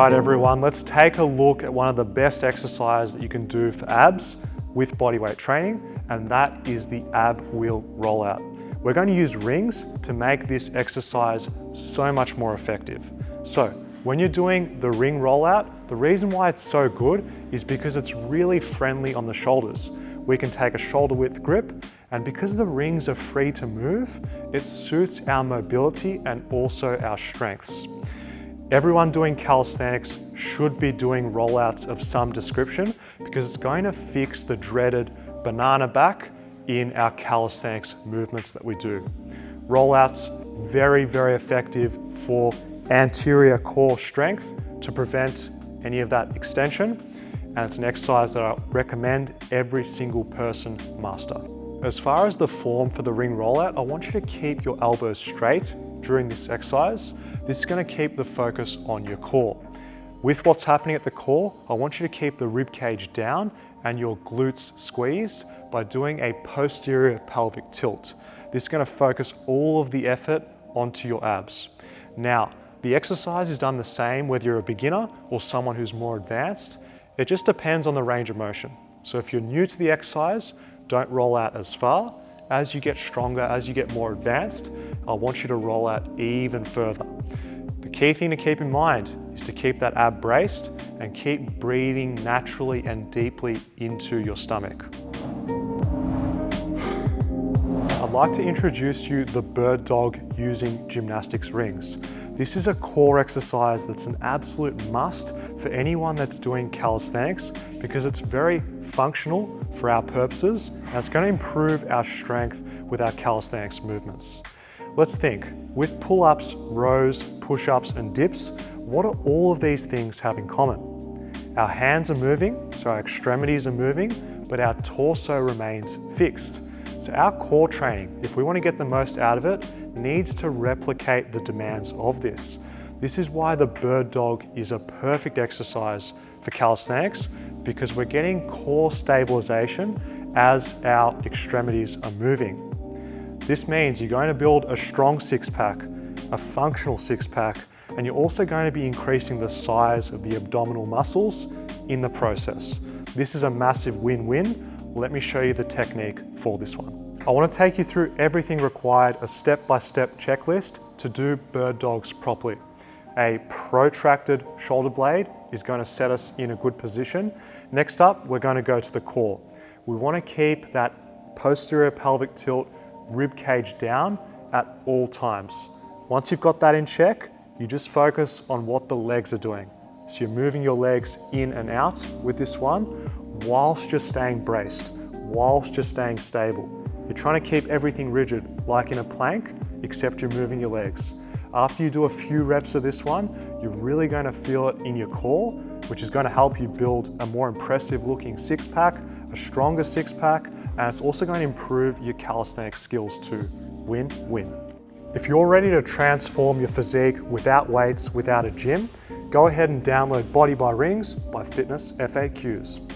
right, everyone, let's take a look at one of the best exercises that you can do for abs with bodyweight training, and that is the ab wheel rollout. We're going to use rings to make this exercise so much more effective. So when you're doing the ring rollout, the reason why it's so good is because it's really friendly on the shoulders. We can take a shoulder width grip, and because the rings are free to move, it suits our mobility and also our strengths. Everyone doing calisthenics should be doing rollouts of some description because it's going to fix the dreaded banana back in our calisthenics movements that we do. Rollouts, very, very effective for anterior core strength to prevent any of that extension. And it's an exercise that I recommend every single person master. As far as the form for the ring rollout, I want you to keep your elbows straight during this exercise. This is going to keep the focus on your core. With what's happening at the core, I want you to keep the rib cage down and your glutes squeezed by doing a posterior pelvic tilt. This is going to focus all of the effort onto your abs. Now, the exercise is done the same whether you're a beginner or someone who's more advanced. It just depends on the range of motion. So if you're new to the exercise, don't roll out as far. As you get stronger, as you get more advanced, I want you to roll out even further. The key thing to keep in mind is to keep that ab braced and keep breathing naturally and deeply into your stomach. I'd like to introduce you the bird dog using gymnastics rings. This is a core exercise that's an absolute must for anyone that's doing calisthenics because it's very functional for our purposes and it's going to improve our strength with our calisthenics movements. Let's think, with pull-ups, rows, push-ups and dips, what do all of these things have in common? Our hands are moving, so our extremities are moving, but our torso remains fixed. So our core training, if we want to get the most out of it, needs to replicate the demands of this. This is why the bird dog is a perfect exercise for calisthenics because we're getting core stabilization as our extremities are moving. This means you're going to build a strong six-pack, a functional six-pack, and you're also going to be increasing the size of the abdominal muscles in the process. This is a massive win-win. Let me show you the technique for this one. I want to take you through everything required, a step-by-step checklist to do bird dogs properly. A protracted shoulder blade is going to set us in a good position. Next up, we're going to go to the core. We want to keep that posterior pelvic tilt, rib cage down at all times. Once you've got that in check, you just focus on what the legs are doing. So you're moving your legs in and out with this one, whilst you're staying braced, whilst you're staying stable. You're trying to keep everything rigid, like in a plank, except you're moving your legs. After you do a few reps of this one, you're really going to feel it in your core, which is going to help you build a more impressive looking six-pack, a stronger six-pack, and it's also going to improve your calisthenics skills too. Win-win. If you're ready to transform your physique without weights, without a gym, go ahead and download Body by Rings by FItnessFAQs.